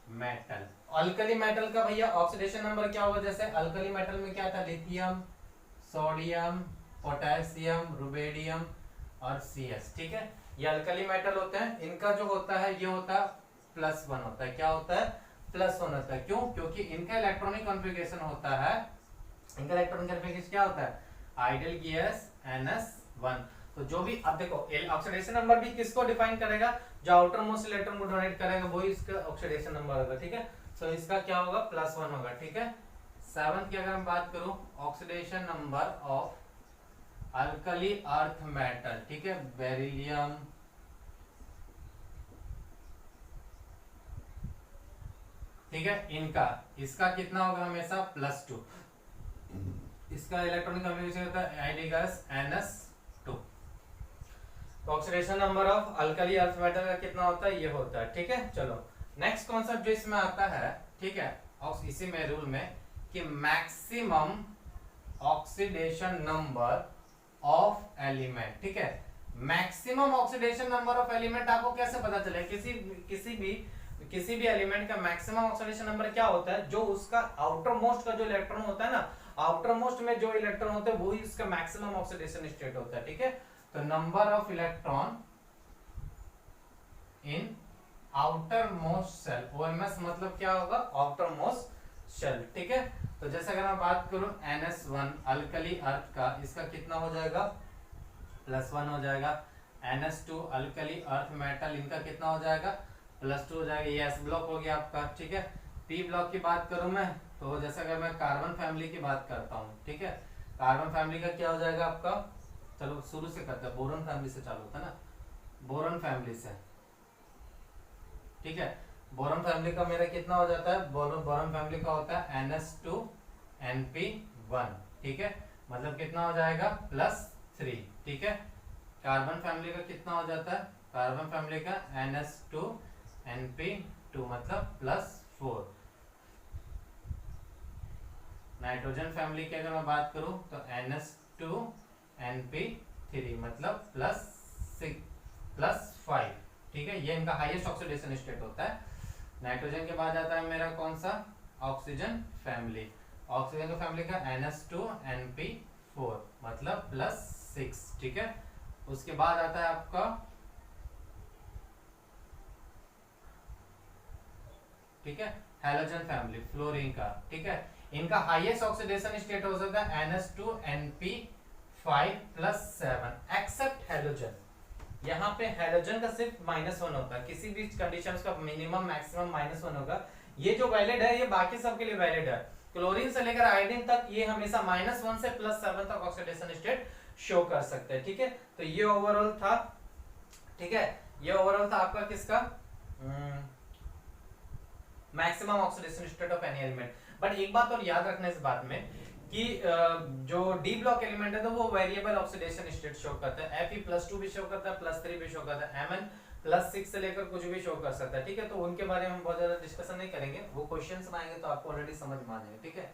metal. Alkali metal का भैया ऑक्सीडेशन नंबर क्या होगा, जैसे अल्कली मेटल में क्या था, लिथियम, सोडियम, पोटेशियम, रुबेडियम और CS, ठीक है, ये अल्कली मेटल होते हैं। इनका जो होता है ये होता है +1 होता है, क्या होता है, +1 होता है। क्यों? क्योंकि इनका इलेक्ट्रॉनिक कॉन्फ़िगरेशन होता है, इनका इलेक्ट्रॉनिक कॉन्फ़िगरेशन क्या होता है, आइडियल गैस NS1। तो जो भी अब देखो ऑक्सीडेशन नंबर भी किसको डिफाइन करेगा, जो आउटर मोस्ट इलेक्ट्रॉन को डोनेट करेगा वही इसका ऑक्सीडेशन नंबर होगा, ठीक है। तो इसका क्या होगा, +1 होगा, ठीक है। सेवंथ की अगर मैं बात करूं, oxidation number of alkali earth metal, ठीक है, बेरिलियम, ठीक है, इनका इसका कितना होगा, हमेशा +2। इसका इलेक्ट्रॉनिक कॉन्फ़िगरेशन होता है ideal gas NS2। Oxidation number of alkali earth metal का कितना होता है, ये होता है, ठीक है। चलो नेक्स्ट कॉन्सेप्ट जो इसमें आता है, ठीक है, और इसी में रूल में कि maximum oxidation number of element, ठीक है। Maximum oxidation number of element आपको कैसे पता चले, किसी भी एलिमेंट का मैक्सिमम ऑक्सीडेशन नंबर क्या होता है, जो उसका आउटर मोस्ट का जो इलेक्ट्रॉन होता है ना, आउटर मोस्ट में जो इलेक्ट्रॉन होते हैं वही इसका मैक्सिमम ऑक्सीडेशन स्टेट होता है, ठीक है। तो number of electron in outer most cell, OMS मतलब क्या होगा, आउटर मोस्ट शेल, ठीक है। तो जैसे अगर मैं बात करूं NS1 अल्कली अर्थ का, इसका कितना हो जाएगा, +1 हो जाएगा। NH2 अल्कली अर्थ मेटल, इनका कितना हो जाएगा +2 हो जाएगा। ये S ब्लॉक हो गया आपका, ठीक है। P ब्लॉक की बात करूं मैं तो जैसे अगर मैं कार्बन फैमिली की बात करता हूं, ठीक है, कार्बन फैमिली का क्या हो जाएगा आपका, चलो शुरू से करते हैं, बोरॉन फैमिली से चालू होता है ना, बोरॉन फैमिली से, ठीक है। बोरॉन फैमिली का मेरा कितना हो जाता है, बोरॉन फैमिली का होता है NH2Np1, ठीक है, मतलब कितना हो जाएगा +3, ठीक है। कार्बन फैमिली का कितना हो जाता है, कार्बन फैमिली का NH2Np2 मतलब +4। नाइट्रोजन फैमिली की अगर मैं बात करूं तो NH2Np3 मतलब +5, ठीक है। ये इनका हाईएस्ट ऑक्सीडेशन स्टेट होता है। नाइट्रोजन के बाद आता है मेरा कौन सा, ऑक्सीजन फैमिली। ऑक्सीजन का फैमिली का NH2Np4 मतलब +6, ठीक है। उसके बाद आता है आपका, ठीक है, हैलोजन फैमिली, फ्लोरीन का, ठीक है। इनका हाईएस्ट ऑक्सीडेशन स्टेट हो सकता है NH2Np5+7 एक्सेप्ट हैलोजन। यहाँ पे हैलोजन का सिर्फ -1 होता है, किसी भी कंडीशन का मिनिमम मैक्सिमम -1 होगा। ये जो वैलिड है ये बाकी सबके लिए वैलिड है। क्लोरीन से लेकर आयोडीन तक ये हमेशा -1 से +7 तक ऑक्सीडेशन स्टेट शो कर सकते हैं, ठीक है। तो ये ओवरऑल था, ठीक है, ये ओवरऑल था आपका किसका, maximum oxidation state of any element. But एक बात और याद रखना इस बात में कि जो डी ब्लॉक एलिमेंट है तो वो वेरिएबल ऑक्सीडेशन स्टेट शो करता है। Fe+2 भी शो करता है, +3 भी शो करता है, Mn+6 से लेकर कुछ भी शो कर सकता है, ठीक है। तो उनके बारे में हम बहुत ज्यादा डिस्कशन नहीं करेंगे, वो क्वेश्चंस में आएंगे तो आपको ऑलरेडी समझ में आ जाएगा, ठीक है।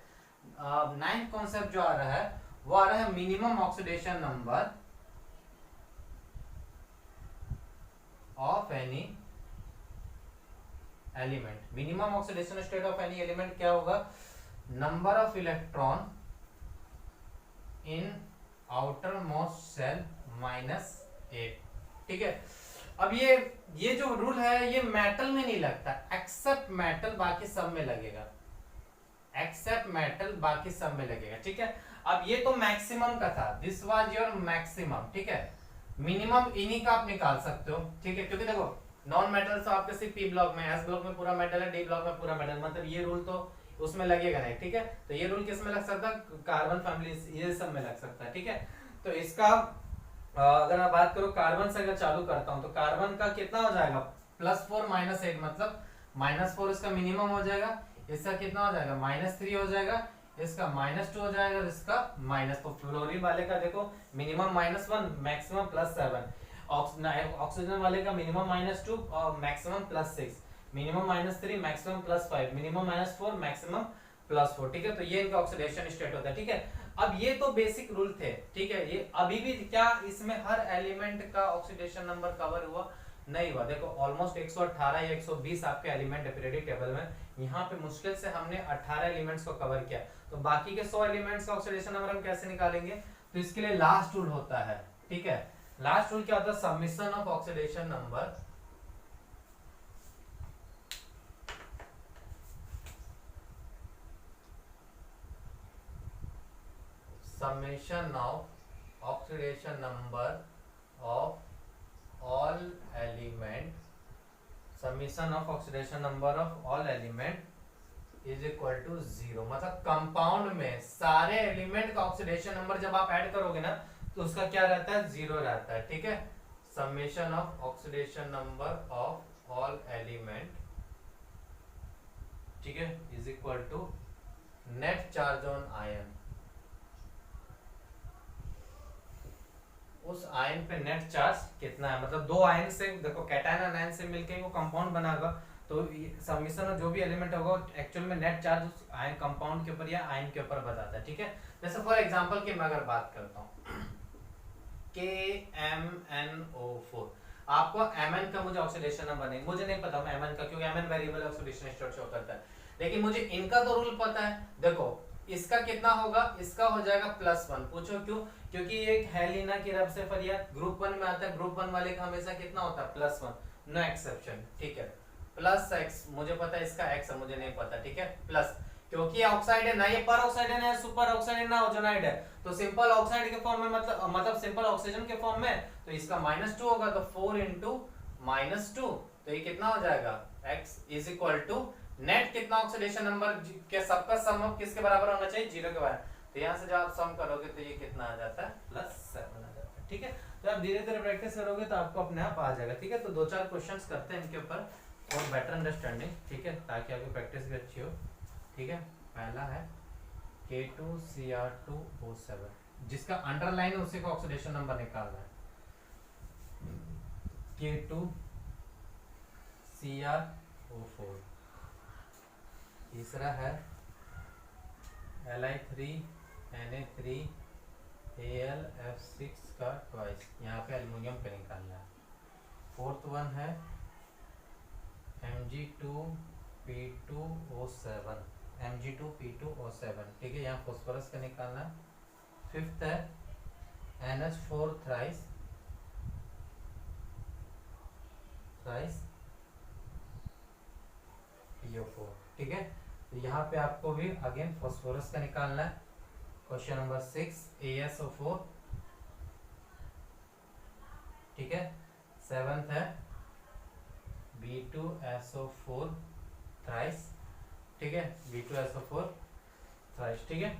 9th कॉन्सेप्ट जो आ रहा है वो आ रहा है minimum oxidation number of any element. Minimum oxidation state of any element क्या होगा, number of electron in outer most cell -8, ठीक है। अब ये जो रूल है ये मेटल में नहीं लगता, एक्सेप्ट मेटल बाकी सब में लगेगा, एक्सेप्ट मेटल बाकी सब में लगेगा, ठीक है। अब ये तो मैक्सिमम का था, दिस वाज योर मैक्सिमम, ठीक है। मिनिमम इन्हीं का आप निकाल सकते हो, ठीक है, क्योंकि देखो नॉन मेटल तो आपके सिर्फ पी ब्लॉक में, एस ब्लॉक में पूरा मेटल है, डी ब्लॉक में पूरा मेटल, मतलब ये रूल तो उसमें लगेगा नहीं, ठीक है। तो ये रूल किस में लग सकता है, कार्बन फैमिली ये सब में लग सकता है, ठीक है। तो इसका अगर मैं बात करूं कार्बन से अगर चालू करता हूं तो कार्बन का कितना हो जाएगा, +4 -8 मतलब -4 इसका मिनिमम हो जाएगा, इसका कितना हो जाएगा -3 हो जाएगा, इसका -2 हो जाएगा, इसका माइनस, तो फ्लोरीन वाले का देखो मिनिमम -1 मैक्सिमम +7, ऑक्सीजन वाले का मिनिमम -2 और maximum +6, minimum -3 maximum +5, minimum -4 maximum +4, ठीक है। तो ये इनका ऑक्सीडेशन स्टेट होता है, ठीक है। अब ये तो बेसिक रूल थे, ठीक है। ये अभी भी क्या इसमें हर एलिमेंट का ऑक्सीडेशन नंबर कवर हुआ नहीं हुआ, देखो ऑलमोस्ट 118 या 120 आपके एलिमेंट है पीरियोडिक टेबल में, यहाँ पे मुश्किल से हमने 18 एलिमेंट्स को कवर किया, तो बाकी के 100 एलिमेंट्स का ऑक्सीडेशन नंबर हम कैसे निकालेंगे, तो इसके लिए लास्ट रूल होता है, ठीक है। लास्ट रूल क्या होता है, submission of oxidation number summation of oxidation number of all element, summation of oxidation number of all element is equal to 0, मतलब कंपाउंड में सारे एलिमेंट का ऑक्सीडेशन नंबर जब आप ऐड करोगे ना तो उसका क्या रहता है, 0 रहता है, ठीक है। Summation of oxidation number of all element, ठीक है, is equal to net charge on ion, उस आयन पे नेट चार्ज कितना है, मतलब दो आयन से, देखो कैटायन आयन से मिलके वो कंपाउंड बनाएगा, तो समीशन जो भी एलिमेंट होगा एक्चुअल में नेट चार्ज उस आयन कंपाउंड के ऊपर या आयन के ऊपर बताता है, ठीक है। जैसे फॉर एग्जांपल की मैं अगर बात करता हूँ KMnO4, आपको Mn का मुझे ऑक्सीडेशन नंबर नहीं, मुझे नहीं पता Mn का, क्योंकि Mn variable oxidation state show करता है, लेकिन मुझे इनका तो रूल पता है। देखो इसका कितना होगा, इसका हो जाएगा +1, पूछो क्यों, क्योंकि ये एक हेलिना की रब से फरियाद ग्रुप 1 में आता है, ग्रुप 1 वाले का हमेशा कितना होता है, +1, नो एक्सेप्शन, ठीक है। +x मुझे पता है, इसका x है मुझे नहीं पता, ठीक है, प्लस क्योंकि ऑक्साइड है ना, ये पर ऑक्साइड है ना सुपर ऑक्साइड है ना ओजोनाइड है, तो सिंपल ऑक्साइड के फॉर्म में मतलब सिंपल ऑक्सीजन के फॉर्म में, तो इसका -2 होगा, तो 4 इंटू -2, तो ये कितना हो जाएगा x is equal to net कितना ऑक्सीडेशन नंबर के सबका सम किसके बराबर होना चाहिए, 0 के बराबर। तो यहाँ से जब आप सम करोगे तो ये कितना आ जाता है +7 आ जाता है। ठीक है, तो आप धीरे धीरे प्रैक्टिस करोगे तो आपको अपने आप आ जाएगा। ठीक है, तो 2-4 क्वेश्चंस करते हैं इनके ऊपर और बेटर अंडरस्टैंडिंग, ठीक है, ताकि आपकी प्रैक्टिस भी अच्छी हो। ठीक है, पहला है K2Cr2O7, जिसका अंडरलाइन है उसी का ऑक्सीडेशन नंबर निकालना है। K2Cr O4। तीसरा है Li3Na3Al F6 का ट्वाइस, यहाँ पे एल्युमिनियम पे निकालना है। फोर्थ वन है Mg2P2O7, Mg2P2O7, ठीक है, यहाँ फॉस्फोरस का निकालना है। फिफ्थ है NH4 थ्राइस PO4, ठीक है, तो यहाँ पे आपको भी अगेन फॉस्फोरस का निकालना है। क्वेश्चन नंबर 6 ASO4, ठीक है। सेवंथ है B2SO4 थ्राइस, ठीक है, B2SO4 थ्राइस, ठीक है।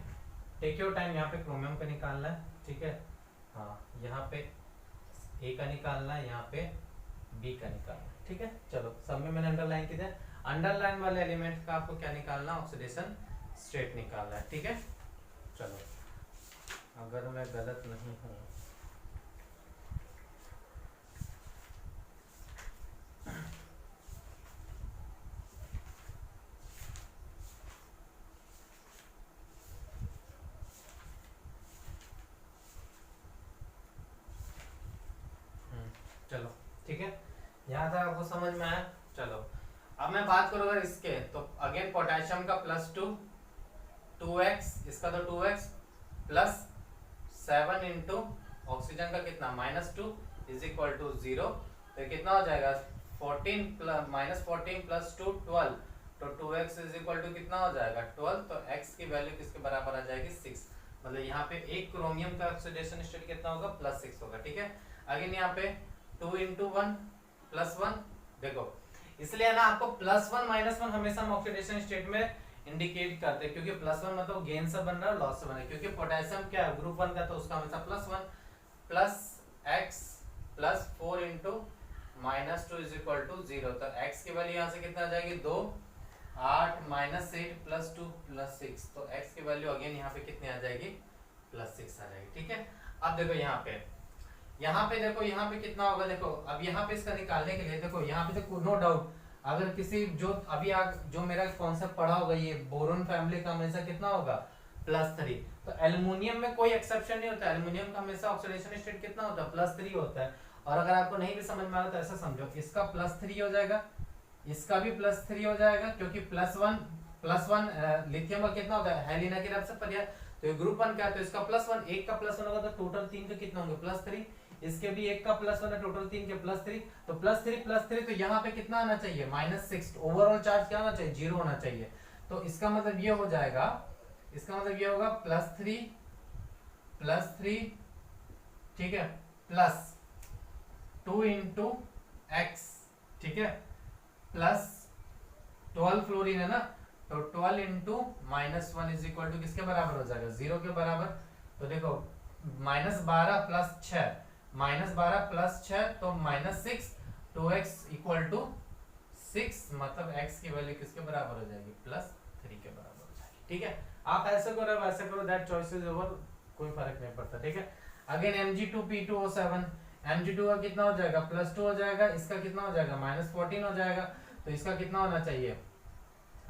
टेक योर टाइम, यहाँ पे क्रोमियम का निकालना है, ठीक है, हाँ, यहाँ पे A का निकालना है, यहाँ पे B का निकालना है, ठीक है। चलो, सब में मैंने अंडरलाइन किया, अंडरलाइन वाले एलिमेंट का आपको क्या निकालना, ऑक्सीडेशन स्टेट निकालना है, ठीक है। चलो, अगर मैं गलत नहीं हूँ, चलो, ठीक है, यहाँ तक आपको समझ में आया। चलो, अब मैं बात करूँ अगर इसके, तो अगेन पोटेशियम का +2 2x, इसका तो 2x प्लस 7 इंटू ऑक्सीजन का कितना -2 इज इक्वल टू 0, तो कितना हो जाएगा 14 प्लस 2 12, तो 2x इज इक्वल टू कितना हो जाएगा 12, तो x की वैल्यू किसके बराबर आ जाएगी 6, मतलब यहाँ पे एक क्रोमियम का ऑक्सीडेशन स्टेट कितना होगा +6 होगा, ठीक है। अगेन यहाँ पे 2 इंटू 1 +1, देखो इसलिए ना आपको +1 -1 हमेशा हम ऑक्सीडेशन स्टेट में इंडिकेट करते हैं, क्योंकि +1 मतलब गेन से बन रहा है, लॉस से बन रहा है, क्योंकि पोटेशियम क्या है ग्रुप 1 का, तो उसका हमेशा +1 plus x plus 4 into -2 is equal to 0, तो x की वैल्यू यहाँ से कितना आ जाएगी 2, 8 -8 प्लस 2 प्लस 6, तो x की वैल्यू अगेन यहाँ पे कितनी आ जाएगी +6 आ जाएगी, ठीक है। अब देखो यहाँ पे देखो यहाँ पे कितना होगा, देखो अब यहाँ पे इसका निकालने के लिए देखो यहाँ पे देखो नो डाउट, अगर किसी जो अभी जो मेरा कॉन्सेप्ट पढ़ा होगा ये बोरोन फैमिली का हमेशा कितना होगा +3, तो एल्युमिनियम में कोई एक्सेप्शन नहीं होता, एल्युमिनियम का हमेशा ऑक्सीडेशन स्टेट कितना होता है +3 होता है। और अगर आपको नहीं भी समझ में आ रहा तो ऐसा समझो, इसका +3 हो जाएगा, इसका भी +3 हो जाएगा, क्योंकि +1 लिथियम का कितना होता है हेलिना की तरफ से पर्याय, तो ये ग्रुप 1 का है, तो इसका +1, एक का +1 होगा तो टोटल 3 के कितना होंगे +3, इसके भी एक का +1 है, टोटल 3 के +3, तो +3 तो यहाँ पे कितना आना चाहिए -6, ओवरऑल चार्ज क्या होना चाहिए 0 होना चाहिए, तो इसका मतलब ये हो जाएगा, इसका मतलब ये होगा +3 ठीक है प्लस 2 इंटू एक्स, ठीक है, प्लस 12 फ्लोरीन है ना, तो 12 इंटू -1 इज इक्वल टू किसके बराबर हो जाएगा 0 के बराबर, तो देखो -12 प्लस 6 तो -6, 2x इक्वल टू 6, मतलब x की वैल्यू किसके बराबर हो जाएगी +3 के बराबर हो जाएगी, ठीक है। आप ऐसे करो वैसे करो, दैट चॉइस इज ओवर, कोई फर्क नहीं पड़ता, ठीक है। अगेन Mg2P2O7, Mg2 का कितना हो जाएगा +2 हो जाएगा, इसका कितना हो जाएगा -14 हो जाएगा, तो इसका कितना होना चाहिए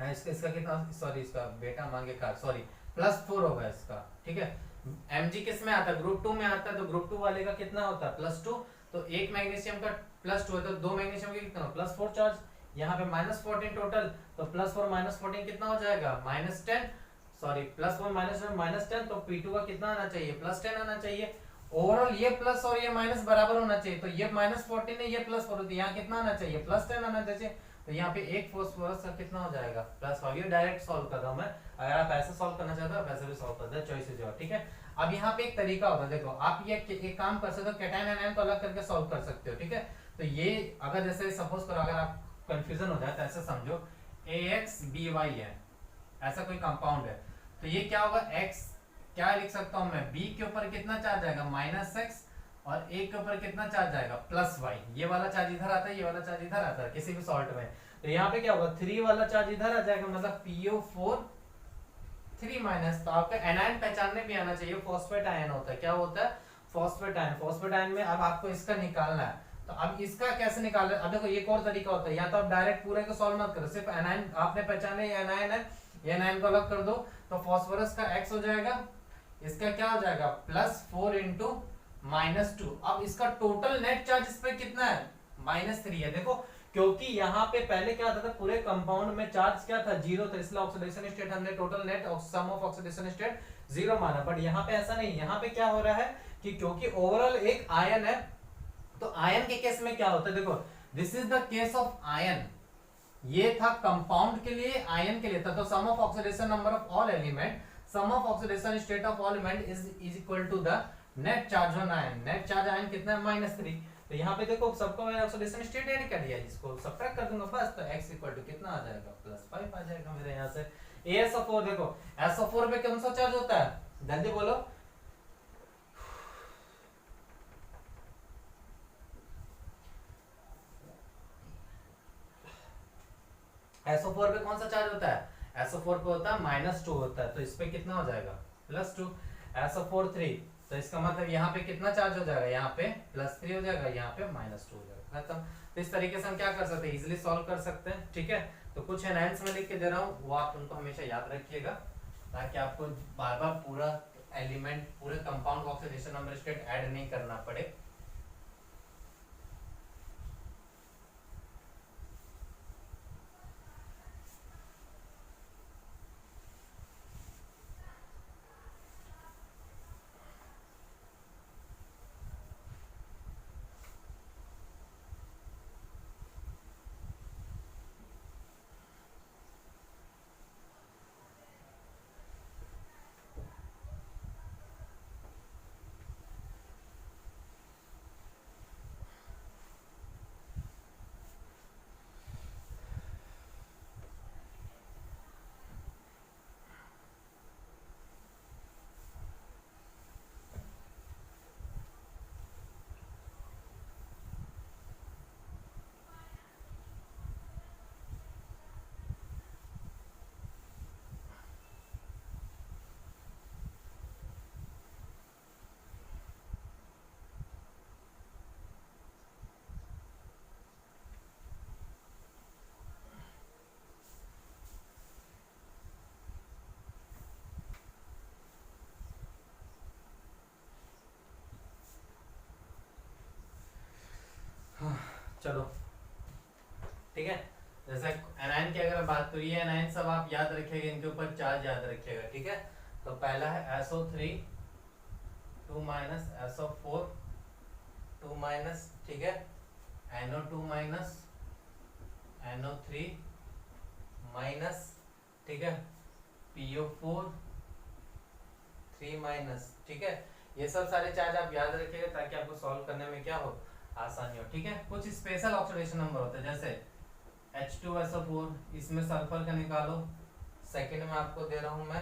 इसका कितना, सॉरी इसका बेटा मांगे कार, सॉरी +4 होगा इसका, ठीक है। Mg किस में आता है ग्रुप 2 में आता है, तो ग्रुप 2 वाले का कितना होता है +2, तो एक मैग्नीशियम का +2 है, तो दो मैग्नीशियम के कितना +4 चार्ज, यहाँ पे -14 टोटल, तो +4 -14 कितना हो जाएगा -10, सॉरी +1 -10, तो P2 का कितना आना चाहिए +10 आना चाहिए। ओवरऑल ये प्लस और ये माइनस बराबर होना चाहिए, तो ये -14 है ये +4 होती है, यहाँ कितना आना चाहिए +10 आना चाहिए, तो यहाँ पे एक फास्फोरस का कितना हो जाएगा +5। ये डायरेक्ट सॉल्व कर रहा हूँ मैं, अगर आप ऐसे सॉल्व करना चाहते हो आप ऐसे भी सॉल्व कर दे, चॉइस इज योर, ठीक है। अब यहाँ पे एक तरीका होता है, देखो आप ये एक काम कर सकते हो, कैटायन एनायन को अलग करके सॉल्व कर सकते हो, ठीक है। तो ये अगर जैसे सपोज करो अगर आप कंफ्यूजन हो जाए तो ऐसे समझो AXBY है, ऐसा कोई कंपाउंड है, तो ये क्या होगा x क्या लिख सकता हूं मैं, B के ऊपर कितना चार्ज आएगा -x और A के ऊपर कितना चार्ज आएगा +y। ये वाला चार्ज इधर आता है, ये वाला चार्ज इधर आता है किसी भी सॉल्ट में, तो यहाँ पे क्या होगा 3 वाला चार्ज इधर आ जाएगा, मतलब PO4 3-। तो आपका एनायन पहचानने भी आना चाहिए, फॉस्फेट आयन होता है, क्या होता है फॉस्फेट आयन। फॉस्फेट आयन में अब आपको इसका निकालना है, तो अब इसका कैसे निकाल रहे, अब देखो एक और तरीका होता है, या तो आप डायरेक्ट पूरे को सॉल्व मत करो, सिर्फ एनायन आपने पहचाना ये एनायन है, ये एनायन को अलग कर दो, तो फास्फोरस का x हो जाएगा, इसका क्या हो जाएगा +4 इंटू -2। अब इसका टोटल नेट चार्ज इस पे कितना है -3 है। देखो क्योंकि यहाँ पे पहले क्या होता था, पूरे कंपाउंड में चार्ज क्या था 0 था, इसलिए ऑक्सीडेशन स्टेट हमने total net sum of oxidation state 0 माना। बट यहाँ पे ऐसा नहीं, यहाँ पे क्या हो रहा है कि क्योंकि ओवरऑल एक आयन है, तो आयन के केस में क्या होता है, देखो this is the case of ion, ये था कंपाउंड के लिए, आयन के लिए था, तो sum of oxidation number of all element, sum of oxidation state of all element is equal to the net charge on ion. Net charge ion कितना है -3, तो यहाँ पे देखो सबको मैंने ऑक्सीडेशन स्टेट ऐड कर दिया, इसको सबट्रैक्ट कर दूंगा बस, तो x इक्वल टू कितना आ जाएगा +5 आ जाएगा मेरे यहाँ से। ASO4 देखो SO4 पे कौन सा चार्ज होता है, जल्दी बोलो, SO4 पे कौन सा चार्ज होता है, SO4 पे होता है -2 होता है, तो इस पे कितना हो जाएगा +2। SO4 3, तो इसका मतलब यहाँ पे कितना चार्ज हो जाएगा, यहाँ पे +3 हो जाएगा, यहाँ पे -2 हो जाएगा, खत्म। तो इस तरीके से हम क्या कर सकते हैं, इजिली सॉल्व कर सकते हैं, ठीक है। तो कुछ एनायंस में लिख के दे रहा हूँ, वो आप उनको हमेशा याद रखिएगा, ताकि आपको बार बार पूरा एलिमेंट पूरे compound oxidation number state add नहीं करना पड़े। चलो ठीक है, जैसे एनायन की अगर बात करिए, एनायन सब आप याद रखिएगा, इनके ऊपर चार्ज याद रखिएगा, ठीक है। तो पहला है SO3 2 SO4 2 ठीक है, NO2 NO3 ठीक है, PO4 3 ठीक है। ये सब सारे चार्ज आप याद रखिएगा ताकि आपको सॉल्व करने में क्या हो, आसानी हो, ठीक है। कुछ स्पेशल ऑक्सीडेशन नंबर होते हैं, जैसे H2SO4, इसमें सल्फर का निकालो, सेकंड में आपको दे रहा हूं मैं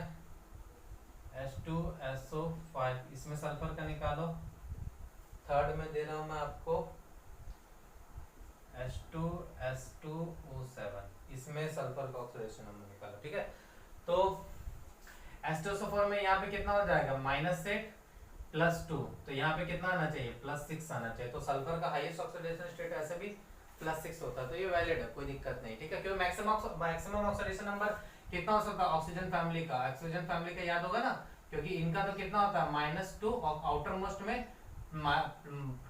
H2SO5, इसमें सल्फर का निकालो, थर्ड में दे रहा हूं मैं आपको H2S2O7, इसमें सल्फर का ऑक्सीडेशन नंबर निकालो, ठीक है। तो H2SO4 में यहाँ पे कितना हो जाएगा -8 +2, तो यहाँ पे कितना आना चाहिए +6 आना चाहिए, तो सल्फर का हाईएस्ट ऑक्सीडेशन स्टेट ऐसे भी +6 होता है, तो ये वैलिड है, कोई दिक्कत नहीं, ठीक है। क्योंकि मैक्सिमम ऑक्सीडेशन नंबर कितना हो सकता है ऑक्सीजन फैमिली का, ऑक्सीजन फैमिली का याद होगा ना, क्योंकि इनका तो कितना होता है -2 और आउटर मोस्ट में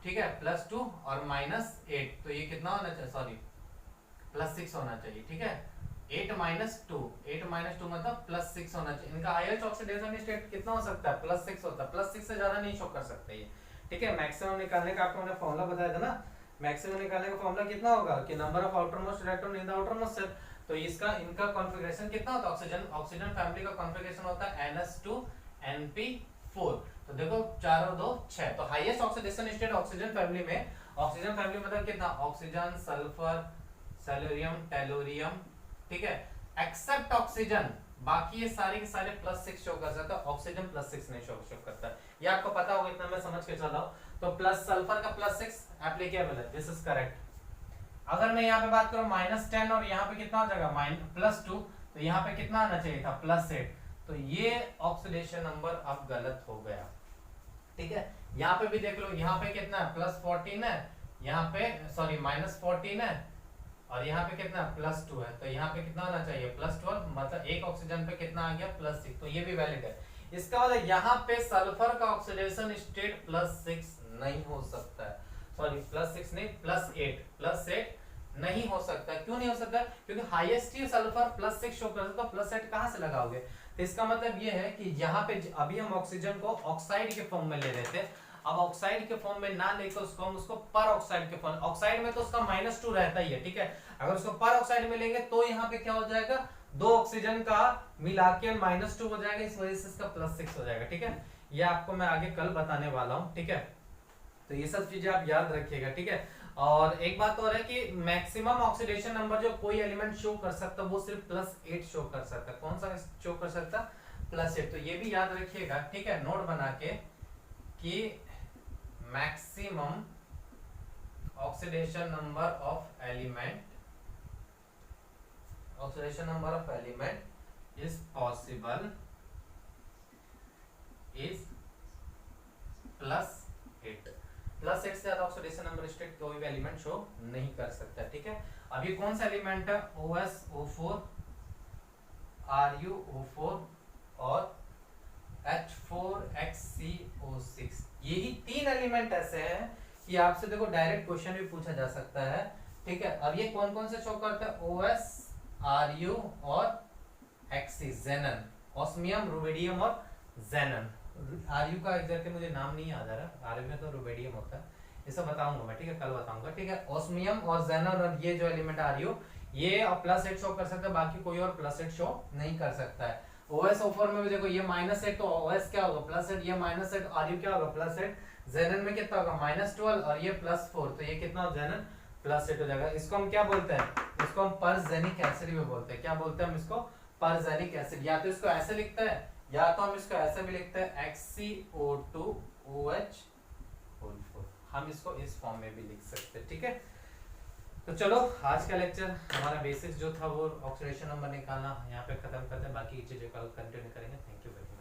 ठीक है +2 और -8, तो ये कितना होना चाहिए, सॉरी +6 होना चाहिए, ठीक है। 8 - 2 मतलब +6 होना चाहिए। इनका हाईएस्ट ऑक्सीडेशन स्टेट कितना हो सकता है +6 होता है, +6 से ज्यादा नहीं शो कर सकते ये, ठीक है। मैक्सिमम निकालने का आपको मैंने फॉर्मूला बताया था ना, मैक्सिमम निकालने का फॉर्मूला कितना होगा कि number of outer most electron in the outer most shell. तो इसका इनका कॉन्फ़िगरेशन कितना होता है, ऑक्सीजन फैमिली का कॉन्फ़िगरेशन होता है NH2 NP4। तो देखो 4 और 2 6। तो highest oxidation state oxygen family में, ऑक्सीजन फैमिली मतलब कितना, ऑक्सीजन, सल्फर, सेलेरियम, टेलोरियम, ठीक है, एक्सेप्ट ऑक्सीजन, बाकी ये सारे के सारे +6 शो कर सकता है, ऑक्सीजन +6 नहीं शो करता है। ये आपको पता होगा, इतना मैं समझ के चल रहा हूं। तो प्लस सल्फर का +6 एप्लीकेबल है, दिस इज करेक्ट। अगर मैं यहाँ पे बात करूं -10 और यहाँ पे कितना हो जाएगा +2, तो यहाँ पे कितना आना चाहिए था +8। तो ये ऑक्सीडेशन नंबर अब गलत हो गया, ठीक है। यहाँ पे भी देख लो, यहाँ पे कितना है +14 है, यहाँ पे सॉरी -14 है, और यहाँ पे कितना +2 है। तो यहाँ पे कितना होना चाहिए +12, मतलब एक ऑक्सीजन पे कितना आ गया +6। तो ये भी वैलिड है। इसका मतलब यहाँ पे सल्फर का ऑक्सीडेशन स्टेट +6 नहीं हो सकता है, सॉरी +6 नहीं +8 नहीं हो सकता। क्यों नहीं हो सकता, क्योंकि हाईएस्ट ही सल्फर +6 शो कर सकता है, तो +8 कहां से लगाओगे। तो इसका मतलब ये है कि यहाँ पे अभी हम ऑक्सीजन को ऑक्साइड के फॉर्म में ले रहे थे, अब ऑक्साइड के फॉर्म में ना लेकर उसको पर ऑक्साइड के फॉर्म, ऑक्साइड में तो उसका -2 रहता ही है, ठीक है। अगर उसको पर ऑक्साइड में लेंगे तो यहाँ पे क्या हो जाएगा, 2 ऑक्सीजन का मिला के -2 हो जाएगा, इस वजह से इसका +6 हो जाएगा, ठीक है। ये आपको मैं आगे कल बताने वाला हूँ, ठीक है। तो ये सब चीजें आप याद रखिएगा, ठीक है। और एक बात और है कि मैक्सिमम ऑक्सीडेशन नंबर जो कोई एलिमेंट शो कर सकता है वो सिर्फ +8 शो कर सकता है। कौन सा शो कर सकता है, +8। तो ये भी याद रखिएगा, ठीक है, नोट बना के कि maximum oxidation number of element is possible is +8। +8 से ज्यादा ऑक्सीडेशन नंबर स्टेट कोई भी एलिमेंट शो नहीं कर सकता, ठीक है। अब ये कौन सा एलिमेंट है, OSO4, RuO4 और H4HCO6। यही 3 एलिमेंट ऐसे हैं कि आपसे देखो डायरेक्ट क्वेश्चन भी पूछा जा सकता है, ठीक है। अब ये कौन कौन से शो करते हैं, OS, Ru और Hc, जेनन, ऑस्मियम, रुबिडियम और जेनन। Ru का एग्जैक्टली मुझे नाम नहीं याद आ रहा, Ru में तो रुबिडियम होता है, ये सब बताऊंगा मैं, ठीक है, कल बताऊंगा, ठीक है। ऑस्मियम और जेनन और ये जो एलिमेंट Ru, ये +8 शो कर सकता है, बाकी कोई और +8 शो नहीं कर सकता है। OSO4 में भी देखो ये -8, तो OS क्या होगा +8, ये -8, Ru क्या होगा +8, जेनन में कितना होगा -12 और ये +4, तो ये कितना जेनन +8 हो जाएगा। इसको हम क्या बोलते हैं, इसको हम परजेनिक एसिड भी बोलते हैं। क्या बोलते हैं हम इसको, परजेनिक एसिड। या तो इसको ऐसे लिखते हैं, या तो हम इसको ऐसे भी लिखते हैं HCO2OH4, हम इसको इस फॉर्म में भी लिख सकते हैं, ठीक है। तो चलो आज का लेक्चर हमारा बेसिक्स जो था वो ऑक्सीडेशन नंबर निकालना यहाँ पे खत्म करते हैं, बाकी चीजें कल कंटिन्यू करेंगे। Thank you very much.